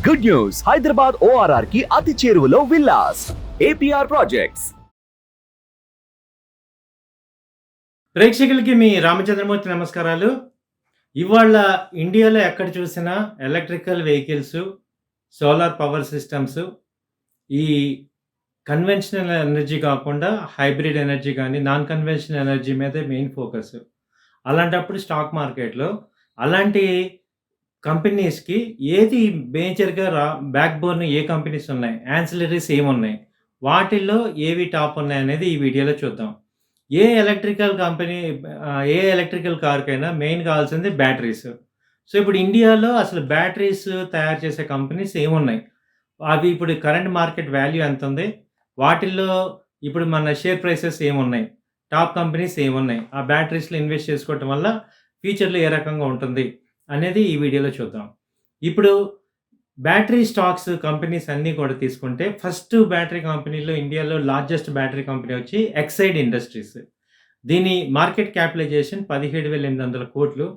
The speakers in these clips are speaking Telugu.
గుడ్ న్యూస్, హైదరాబాద్ ORR కి అతి చేరువలో విల్లాస్ APR ప్రాజెక్ట్స్. ప్రేక్షకులకి మీ రామచంద్రమూర్తి నమస్కారాలు. ఇవాళ ఇండియాలో ఎక్కడ చూసినా electrical vehicles, solar power systems, ఈ కన్వెన్షనల్ ఎనర్జీ కాకుండా హైబ్రిడ్ ఎనర్జీ కానీ నాన్ కన్వెన్షనల్ ఎనర్జీ మీదే మెయిన్ ఫోకస్. అలాంటప్పుడు స్టాక్ మార్కెట్లో అలాంటి కంపెనీస్‌కి ఏది మేజర్‌గా బ్యాక్ బోన్ ఏ కంపెనీస్ ఉన్నాయి, యాన్సిలరీస్ ఏమున్నాయి, వాటిల్లో ఏవి టాప్ ఉన్నాయనేది ఈ వీడియోలో చూద్దాం. ఏ ఎలక్ట్రికల్ కార్‌కైనా మెయిన్ కావాల్సింది బ్యాటరీస్. సో, ఇప్పుడు ఇండియాలో అసలు బ్యాటరీస్ తయారు చేసే కంపెనీస్ ఏమున్నాయి? అవి ఇప్పుడు కరెంట్ మార్కెట్ వాల్యూ ఎంతుంది? వాటిల్లో ఇప్పుడు మన షేర్ ప్రైసెస్ ఏమున్నాయి? టాప్ కంపెనీస్ ఏమున్నాయి? ఆ బ్యాటరీస్‌లో ఇన్వెస్ట్ చేసుకోవటం వల్ల ఫ్యూచర్‌లో ఏ రకంగా ఉంటుంది అనేది ఈ వీడియోలో చూద్దాం. ఇప్పుడు బ్యాటరీ స్టాక్స్ కంపెనీస్ అన్నీ కూడా తీసుకుంటే ఫస్ట్ బ్యాటరీ కంపెనీలో ఇండియాలో లార్జెస్ట్ బ్యాటరీ కంపెనీ వచ్చి ఎక్సైడ్ ఇండస్ట్రీస్. దీని మార్కెట్ క్యాపిటలైజేషన్ 17,800 కోట్లు.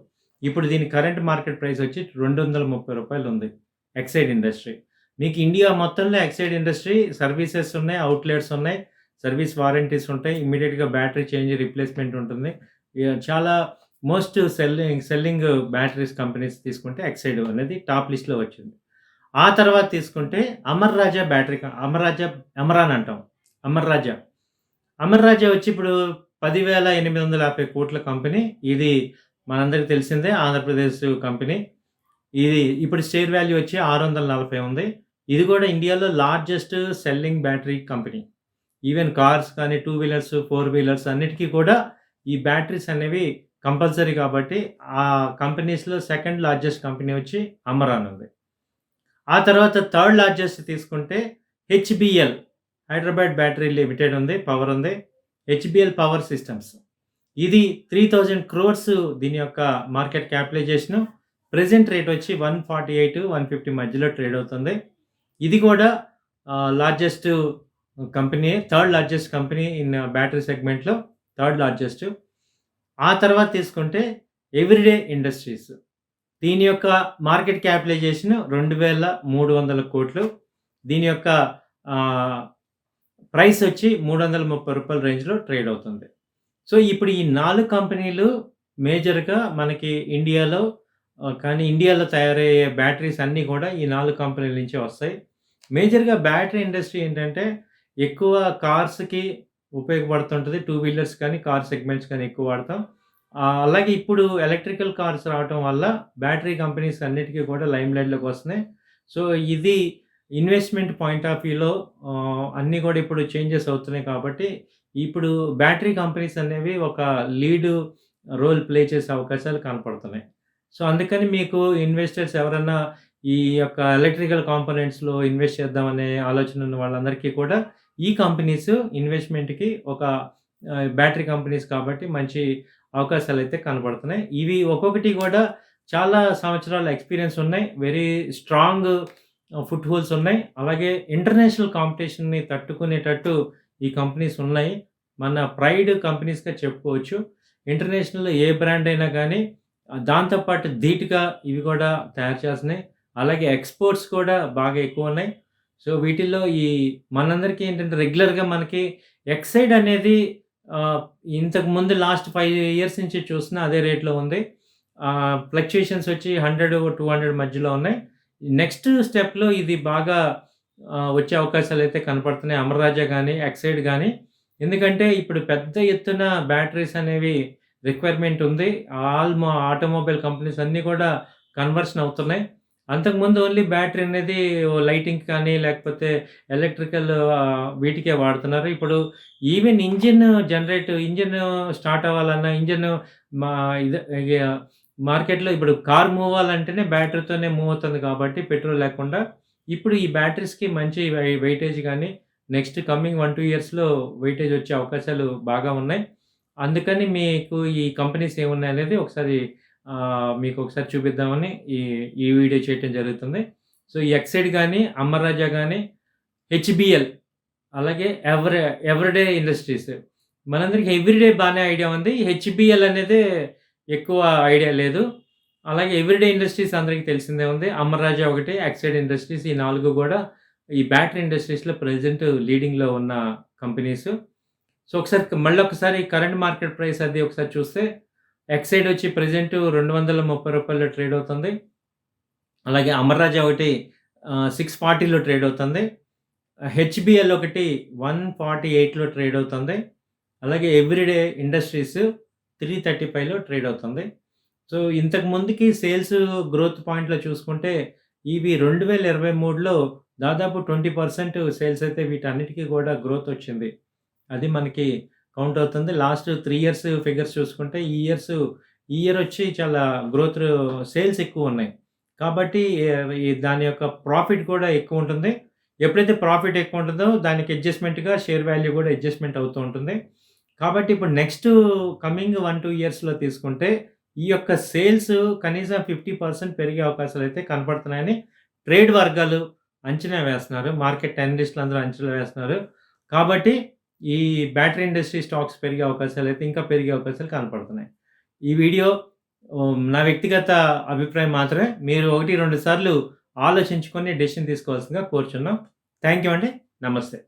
ఇప్పుడు దీని కరెంట్ మార్కెట్ ప్రైస్ వచ్చి రూ. 230 ఉంది. Exide industry. మీకు ఇండియా మొత్తంలో ఎక్సైడ్ ఇండస్ట్రీ సర్వీసెస్ ఉన్నాయి, అవుట్లెట్స్ ఉన్నాయి, సర్వీస్ వారంటీస్ ఉంటాయి, ఇమ్మీడియేట్‌గా బ్యాటరీ చేంజ్, రీప్లేస్‌మెంట్ ఉంటుంది. చాలా మోస్ట్ సెల్లింగ్ బ్యాటరీస్ కంపెనీస్ తీసుకుంటే ఎక్సైడ్ అనేది టాప్ లిస్ట్‌లో వచ్చింది. ఆ తర్వాత తీసుకుంటే అమరాన్ అంటాం. అమర్ రాజా. అమర్ రాజా వచ్చి ఇప్పుడు 10,850 కోట్ల కంపెనీ. ఇది మనందరికి తెలిసిందే, ఆంధ్రప్రదేశ్ కంపెనీ. ఇది ఇప్పుడు షేర్ వాల్యూ వచ్చి 640 ఉంది. ఇది కూడా ఇండియాలో largest selling battery company. Even cars కానీ, 2 వీలర్స్, 4 వీలర్స్ అన్నిటికి కూడా ఈ బ్యాటరీస్ అనేవి కంపల్సరీ కాబట్టి ఆ కంపెనీస్‌లో సెకండ్ లార్జెస్ట్ కంపెనీ వచ్చి అమరాన్ ఉంది. ఆ తర్వాత థర్డ్ లార్జెస్ట్ తీసుకుంటే హెచ్‌బీఎల్, హైదరాబాద్ బ్యాటరీ లిమిటెడ్ ఉంది, పవర్ ఉంది. హెచ్‌బీఎల్ పవర్ సిస్టమ్స్. ఇది 3,000 క్రోర్స్ దీని యొక్క మార్కెట్ క్యాపిటలైజేషను. ప్రెజెంట్ రేట్ వచ్చి 148, 150 మధ్యలో ట్రేడ్ అవుతుంది. ఇది కూడా largest company, third largest company in battery సెగ్మెంట్‌లో థర్డ్ లార్జెస్ట్. ఆ తర్వాత తీసుకుంటే ఎవ్రీడే ఇండస్ట్రీస్. దీని యొక్క మార్కెట్ క్యాపిటలైజేషన్ 2,300 కోట్లు. దీని యొక్క ఆహ్, ప్రైస్ వచ్చి రూ. 330 రేంజ్‌లో ట్రేడ్ అవుతుంది. సో, ఇప్పుడు ఈ 4 కంపెనీలు మేజర్‌గా మనకి ఇండియాలో కానీ ఇండియాలో తయారయ్యే బ్యాటరీస్ అన్నీ కూడా ఈ 4 కంపెనీల నుంచే వస్తాయి. మేజర్‌గా బ్యాటరీ ఇండస్ట్రీ ఏంటంటే ఎక్కువ కార్స్‌కి ఉపయోగపడుతుంటది. 2 వీలర్స్ కానీ, కార్ సెగ్మెంట్స్ కానీ ఎక్కువ వాడతాం. అలాగే ఇప్పుడు ఎలక్ట్రికల్ కార్స్ రావటం వల్ల బ్యాటరీ కంపెనీస్ అన్నిటికి కూడా లైమ్‌లైట్‌లోకి వస్తున్నాయి. సో, ఇది ఇన్వెస్ట్‌మెంట్ పాయింట్ ఆఫ్ వ్యూలో అన్నీ కూడా ఇప్పుడు చేంజెస్ అవుతున్నాయి కాబట్టి, ఇప్పుడు బ్యాటరీ కంపెనీస్ అనేవి ఒక లీడ్ రోల్ ప్లే చేసే అవకాశాలు కనపడుతున్నాయి. సో, అందుకని మీకు ఇన్వెస్టర్స్ ఎవరన్నా ఈ యొక్క ఎలక్ట్రికల్ కాంపోనెంట్స్‌లో ఇన్వెస్ట్ చేద్దామనే ఆలోచన ఉన్న వాళ్ళందరికీ కూడా ఈ కంపెనీస్ ఇన్వెస్ట్‌మెంట్‌కి ఒక బ్యాటరీ కంపెనీస్ కాబట్టి మంచి అవకాశాలైతే కనపడుతున్నాయి. ఇవి ఒక్కొక్కటి కూడా చాలా సంవత్సరాల ఎక్స్‌పీరియన్స్ ఉన్నాయి. వెరీ స్ట్రాంగ్ ఫుట్ హోల్స్ ఉన్నాయి. అలాగే ఇంటర్నేషనల్ కాంపిటీషన్‌ని తట్టుకునేటట్టు ఈ కంపెనీస్ ఉన్నాయి. మన ప్రైడ్ కంపెనీస్‌గా చెప్పుకోవచ్చు. ఇంటర్నేషనల్‌లో ఏ బ్రాండ్ అయినా గానీ దాంతో పాటు ధీటుగా ఇవి కూడా తయారు చేస్తున్నాయి. అలాగే ఎక్స్‌పోర్ట్స్ కూడా బాగా ఎక్కువున్నాయి. సో, వీటిల్లో మనందరికీ ఏంటంటే రెగ్యులర్‌గా మనకి ఎక్సైడ్ అనేది ఆహ్, ఇంతకు ముందు లాస్ట్ 5 ఇయర్స్ నుంచి చూసినా అదే రేట్‌లో ఉంది. ఫ్లక్చుయేషన్స్ వచ్చి 100, 200 మధ్యలో ఉన్నాయి. నెక్స్ట్ స్టెప్‌లో ఇది బాగా వచ్చే అవకాశాలైతే కనపడుతున్నాయి. అమర్ రాజా గాని, ఎక్సైడ్ గాని. ఎందుకంటే ఇప్పుడు పెద్ద ఎత్తున బ్యాటరీస్ అనేవి రిక్వైర్మెంట్ ఉంది. ఆటోమొబైల్ కంపెనీస్ అన్నీ కూడా కన్వర్షన్ అవుతున్నాయి. అంతకుముందు ఓన్లీ బ్యాటరీ అనేది లైటింగ్ కానీ, లేకపోతే ఎలక్ట్రికల్ వీటికే వాడుతున్నారు. ఇప్పుడు ఈవెన్ ఇంజిన్ స్టార్ట్ అవ్వాలన్నా, మా ఇదే ఇగ మార్కెట్‌లో ఇప్పుడు కార్ మూవ్ అవ్వాలంటేనే బ్యాటరీతోనే మూవ్ అవుతుంది కాబట్టి పెట్రోల్ లేకుండా. ఇప్పుడు ఈ బ్యాటరీస్‌కి మంచి వెయిటేజ్ గాని, నెక్స్ట్ కమింగ్ 1, 2 ఇయర్స్‌లో వెయిటేజ్ వచ్చే అవకాశాలు బాగా ఉన్నాయి. అందుకని మీకు ఈ కంపెనీస్ ఏమున్నాయనేది ఒకసారి మీకు ఒకసారి చూపిద్దామని ఈ వీడియో చేయటం జరుగుతుంది. సో, ఈ ఎక్సైడ్ గాని, అమర్ రాజా గాని, హెచ్‌బీఎల్ అలాగే ఎవ్రీడే ఇండస్ట్రీస్. మనందరికి ఎవ్రీడే బానే ఐడియా ఉంది. హెచ్‌బీఎల్ అనేదే ఎక్కువ ఐడియా లేదు. అలాగే ఎవ్రీడే ఇండస్ట్రీస్ అందరికీ తెలిసిందే ఉంది. అమర్ రాజా ఒకటి, ఎక్సైడ్ ఇండస్ట్రీస్ ఈ 4 గూడా ఈ బ్యాటరీ ఇండస్ట్రీస్‌లో ప్రెజెంట్ లీడింగ్‌లో ఉన్న కంపెనీస్. సో, మళ్ళొకసారి కరెంట్ మార్కెట్ ప్రైస్ అది ఒకసారి చూస్తే ఎక్సైడ్ వచ్చి ప్రెజెంట్ రూ. 230లో ట్రేడ్ అవుతుంది. అలాగే అమర్ రాజా ఒకటి 640లో ట్రేడ్ అవుతుంది. హెచ్‌బిఎల్ ఒకటి 148లో ట్రేడ్ అవుతుంది. అలాగే ఎవ్రీడే ఇండస్ట్రీస్ 335లో ట్రేడ్ అవుతుంది. సో, ఇంతకు ముందుకి సేల్స్ గ్రోత్ పాయింట్‌లో చూసుకుంటే ఇవి 2023లో దాదాపు 20% సేల్స్ అయితే వీటన్నిటికి కూడా గ్రోత్ వచ్చింది. అది మనకి కౌంట్ అవుతుంది. లాస్ట్ 3 ఇయర్స్ ఫిగర్స్ చూసుకుంటే ఈ ఇయర్ వచ్చి చాలా గ్రోత్ సేల్స్ ఎక్కువున్నాయి. కాబట్టి ఈ దాని యొక్క ప్రాఫిట్ కూడా ఎక్కువుంటుంది. ఎప్పుడైతే ప్రాఫిట్ ఎక్కువుంటుందో దానికి అడ్జస్ట్‌మెంట్‌గా షేర్ వాల్యూ కూడా అడ్జస్ట్‌మెంట్ అవుతూ ఉంటుంది. కాబట్టి ఇప్పుడు నెక్స్ట్ కమింగ్ 1, 2 ఇయర్స్‌లో తీసుకుంటే ఈ యొక్క సేల్స్ కనీసం 50% పెరిగే అవకాశాలైతే కనపడుతున్నాయని ట్రేడ్ వర్గాలు అంచనా వేస్తున్నారు. మార్కెట్ అనలిస్ట్‌లు అందరూ అంచనా వేస్తున్నారు. కాబట్టి ఈ బ్యాటరీ ఇండస్ట్రీ స్టాక్స్ పెరిగే అవకాశాలైతే ఇంకా పెరిగే అవకాశాలు కనపడుతున్నాయి. ఈ వీడియో నా వ్యక్తిగత అభిప్రాయం మాత్రమే. మీరు 1, 2 సార్లు ఆలోచించుకొని డెసిషన్ తీసుకోవాల్సిందిగా కోరుచున్నాం. థాంక్ యూ అండి. నమస్తే.